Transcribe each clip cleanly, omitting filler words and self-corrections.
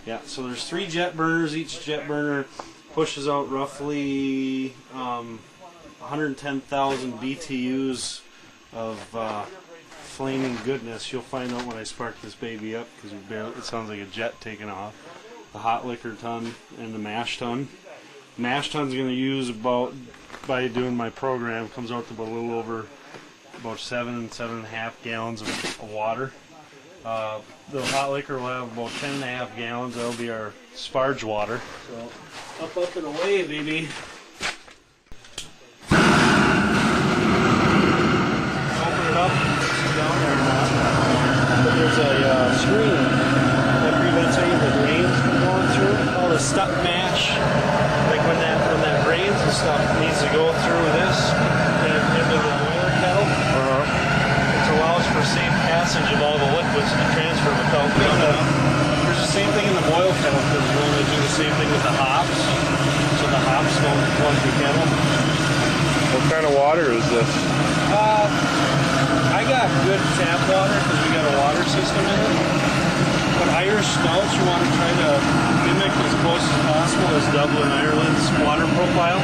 Yeah, so there's 3 jet burners. Each jet burner pushes out roughly 110,000 BTUs of flaming goodness. You'll find out when I spark this baby up because it sounds like a jet taking off. The hot liquor ton and the mash tun. Mash tun's going to use about, by doing my program, comes out to about a little over about 7.5 gallons of water. The hot liquor will have about 10.5 gallons. That'll be our sparge water. So up and away, baby. Open it up. It's down there now. But there's a screen that prevents any of the grains from going through. All the stuck mash, like when that grains and stuff needs to go through this and into the boiler kettle. It allows for safe passage of all the liquids to transfer without building up. There's the same thing in the boil kettle because we're going to do the same thing with the hops. So the hops don't flood the kettle. What kind of water is this? I got good tap water because we got a water system in it. But Irish Stouts you want to try to mimic as close as possible as Dublin, Ireland's water profile.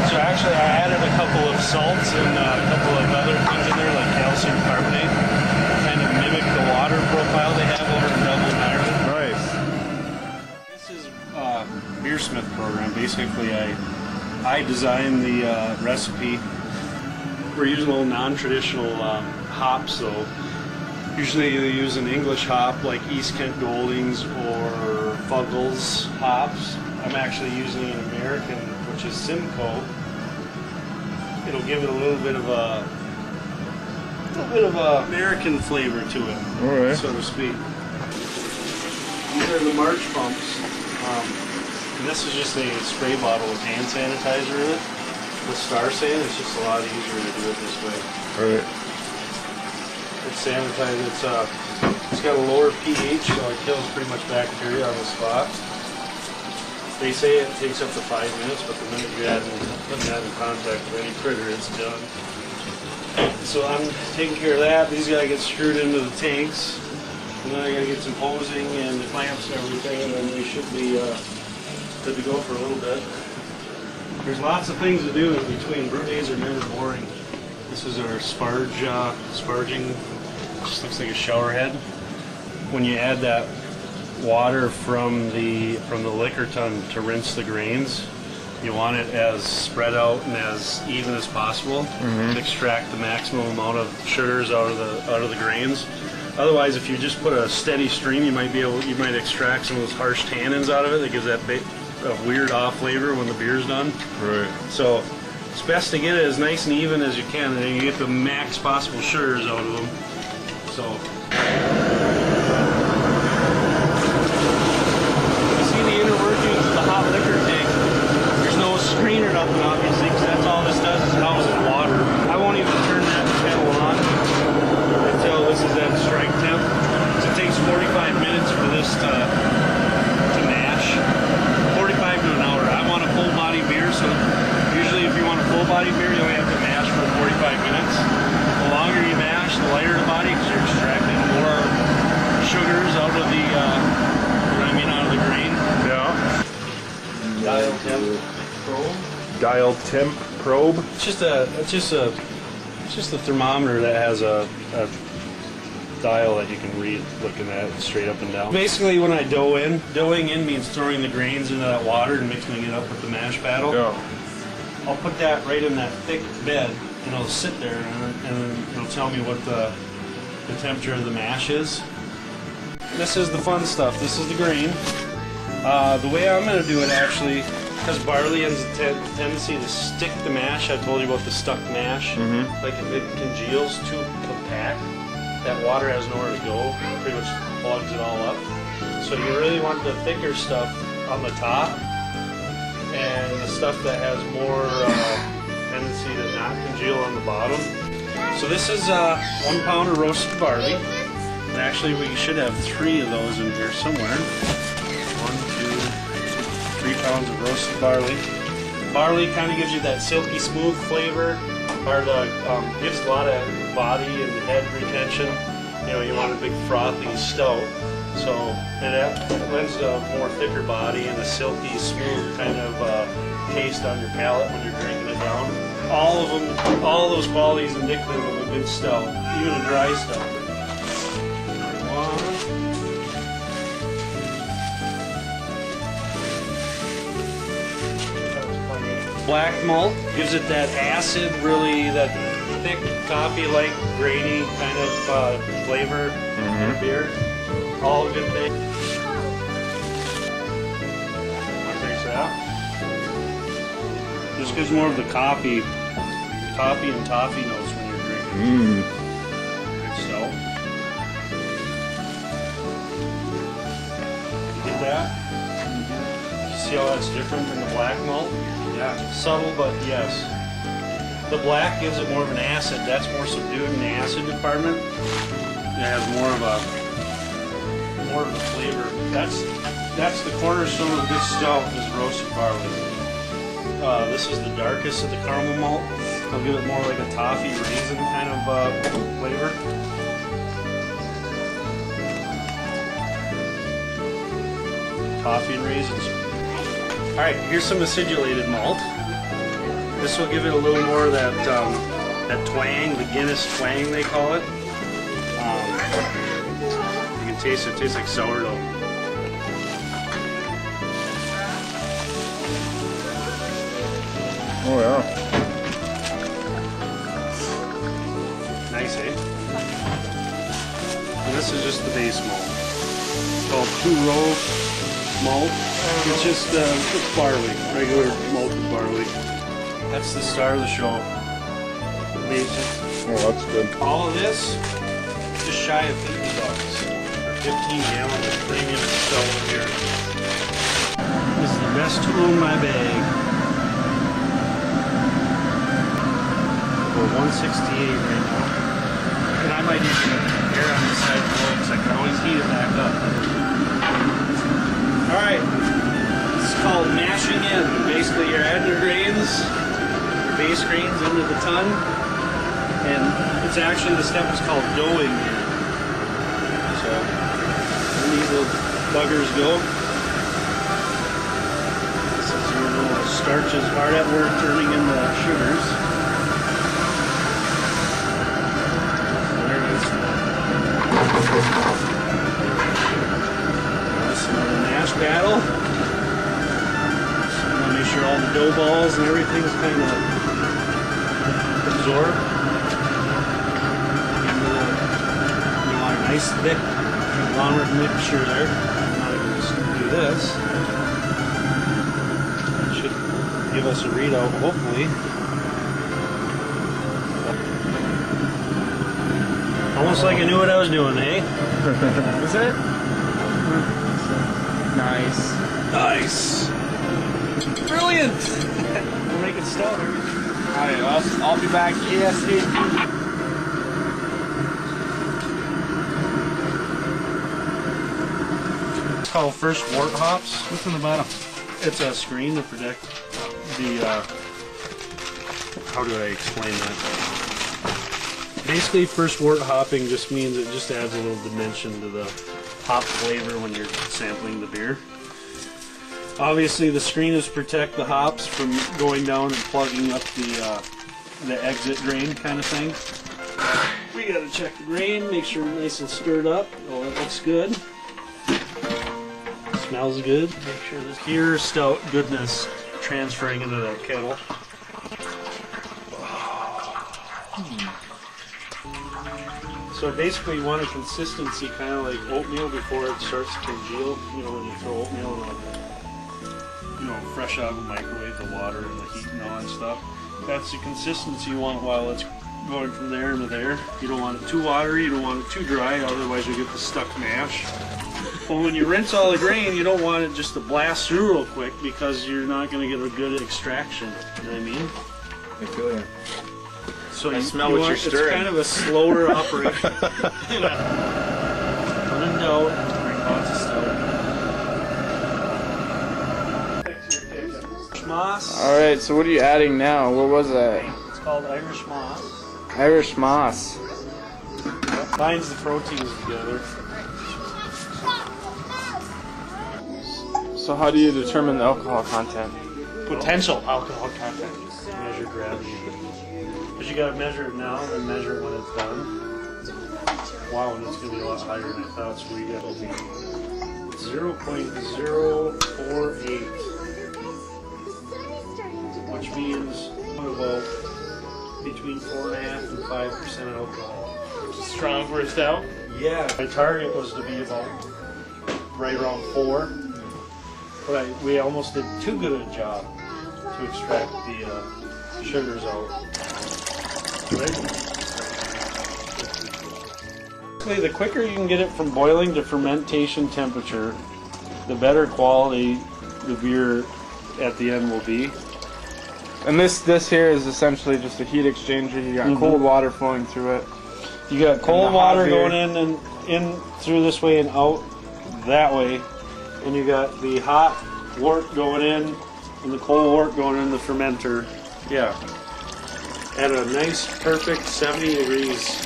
So actually I added a couple of salts and a couple of other things in there like calcium carbonate to kind of mimic the water profile they have over in Dublin, Ireland. Nice. This is a Beersmith program. Basically I designed the recipe. We're using a little non-traditional hops, so usually you use an English hop like East Kent Goldings or Fuggles hops. I'm actually using an American, which is Simcoe. It'll give it a little bit of a American flavor to it, so to speak. These are the March pumps. And this is just a spray bottle with hand sanitizer in it. With Star Sand, it's just a lot easier to do it this way. Right. It's sanitized. It's got a lower pH, so it kills pretty much bacteria on the spot. They say it takes up to 5 minutes, but the minute you put that in contact with any critter, it's done. So I'm taking care of that. These gotta get screwed into the tanks, and then I gotta get some hosing and the clamps and everything, and then we should be good to go for a little bit. There's lots of things to do in between. Brew days are never boring. This is our sparging. Just looks like a shower head. When you add that water from the liquor tun to rinse the grains, you want it as spread out and as even as possible to extract the maximum amount of sugars out of the grains. Otherwise, if you just put a steady stream, you might extract some of those harsh tannins out of it that gives that a weird off flavor when the beer's done. Right. So it's best to get it as nice and even as you can, and then you get the max possible sugars out of them. So you see the inner workings of the hot liquor tank. There's no screen or nothing, obviously, because that's all this does is houses water. I won't even turn that kettle on until this is at strike temp. So it takes 45 minutes for this to mash. 45 to an hour. I want a full body beer, so usually if you want a full body beer, you only have to mash for 45 minutes. The longer you mash, the lighter the body, because you're extracting more sugars out of the, out of the grain. Yeah. Dial temp probe. Dial temp probe. It's just a thermometer that has a dial that you can read looking at it straight up and down. Basically, when I doughing in means throwing the grains into that water and mixing it up with the mash paddle. Yeah. I'll put that right in that thick bed, and it'll sit there, and it'll tell me what the temperature of the mash is. This is the fun stuff. This is the grain. The way I'm going to do it, actually, because barley has a tendency to stick the mash. I told you about the stuck mash. Like it congeals too compact. That water has nowhere to go. It pretty much plugs it all up. So you really want the thicker stuff on the top, and the stuff that has more tendency to not congeal on the bottom. So this is 1 pound of roasted barley. And actually, we should have 3 of those in here somewhere. 1, 2, 3 pounds of roasted barley. Barley kind of gives you that silky smooth flavor, or gives a lot of body and head retention. You know, you want a big frothy stout. So it lends a more thicker body and a silky, smooth kind of taste on your palate when you're drinking it down. All of them, all those qualities indicative of a good stout, even a dry stout. Black malt gives it that acid, really that thick coffee-like, grainy kind of flavor in a beer. All good things. Want to taste that? Just gives more of the coffee and toffee notes when you're drinking. Good stout. You get that? You see how that's different than the black malt? Yeah, subtle, but yes. The black gives it more of an acid. That's more subdued in the acid department. It has more of the flavor. That's the cornerstone of this stout is roasted barley. This is the darkest of the caramel malt. I'll give it more like a toffee raisin kind of flavor. Toffee and raisins. All right, here's some acidulated malt. This will give it a little more of that that twang, the Guinness twang they call it. You can taste it. It tastes like sourdough. Oh yeah. Nice, eh? And this is just the base malt. It's called two-row malt. It's just it's barley, regular malted barley. That's the star of the show. Amazing. Oh, that's good. All of this, just shy of $50 for 15 gallons of premium stout here. This is the best tool in my bag. We're 168 right now. And I might even air on the side below because I can always heat it back up. Alright, it's called mashing in. Basically you're adding your grains, your base grains into the ton, and it's actually, the step is called doughing in. So, when these little buggers go, this is your little starches hard at work turning into sugars. There it is. That's another mash battle. So I'm going to make sure all the dough balls and everything's kind of absorbed into the, you want a nice thick conglomerate mixture there. Now we can just do this. It should give us a readout, hopefully. Almost like I knew what I was doing, eh? Is it? Nice. Nice. Brilliant. We'll make it stout. Alright, I'll be back ASAP. It's called first wort hops. What's in the bottom? It's a screen to protect the, how do I explain that? Basically, first wort hopping just means it just adds a little dimension to the hop flavor when you're sampling the beer. Obviously, the screen is to protect the hops from going down and plugging up the exit drain kind of thing. We gotta check the grain, make sure it's nice and stirred up. Oh, that looks good. Smells good. Make sure this pure stout goodness transferring into that kettle. So basically you want a consistency kind of like oatmeal before it starts to congeal. You know, when you throw oatmeal in, fresh out of the microwave, the water and the heat and all that stuff. That's the consistency you want while it's going from there into there. You don't want it too watery, you don't want it too dry, otherwise you'll get the stuck mash. Well, when you rinse all the grain, you don't want it just to blast through real quick because you're not going to get a good extraction. You know what I mean? I feel you. So I smell what you're stirring. It's kind of a slower operation. When in doubt, drink lots of stout. Moss. Alright, so what are you adding now? What was that? It's called Irish moss. Irish moss. Binds the proteins together. So how do you determine the alcohol content? Potential alcohol content. Measure gravity. Because you gotta measure it now and measure it when it's done. Wow, and it's gonna be a lot higher than I thought, so we got 0.048, which means about between 4.5% and 5% alcohol. Strong for a stout. Yeah. My target was to be about right around 4, but we almost did too good a job to extract the sugars out. Basically, the quicker you can get it from boiling to fermentation temperature, the better quality the beer at the end will be. And this here is essentially just a heat exchanger. You got cold water flowing through it. You got cold water going in through this way and out that way, and you got the hot wort going in and the cold wort going in the fermenter. Yeah, at a nice, perfect 70 degrees.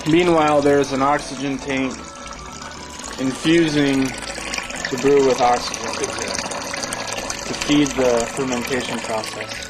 Meanwhile, there's an oxygen tank infusing the brew with oxygen to feed the fermentation process.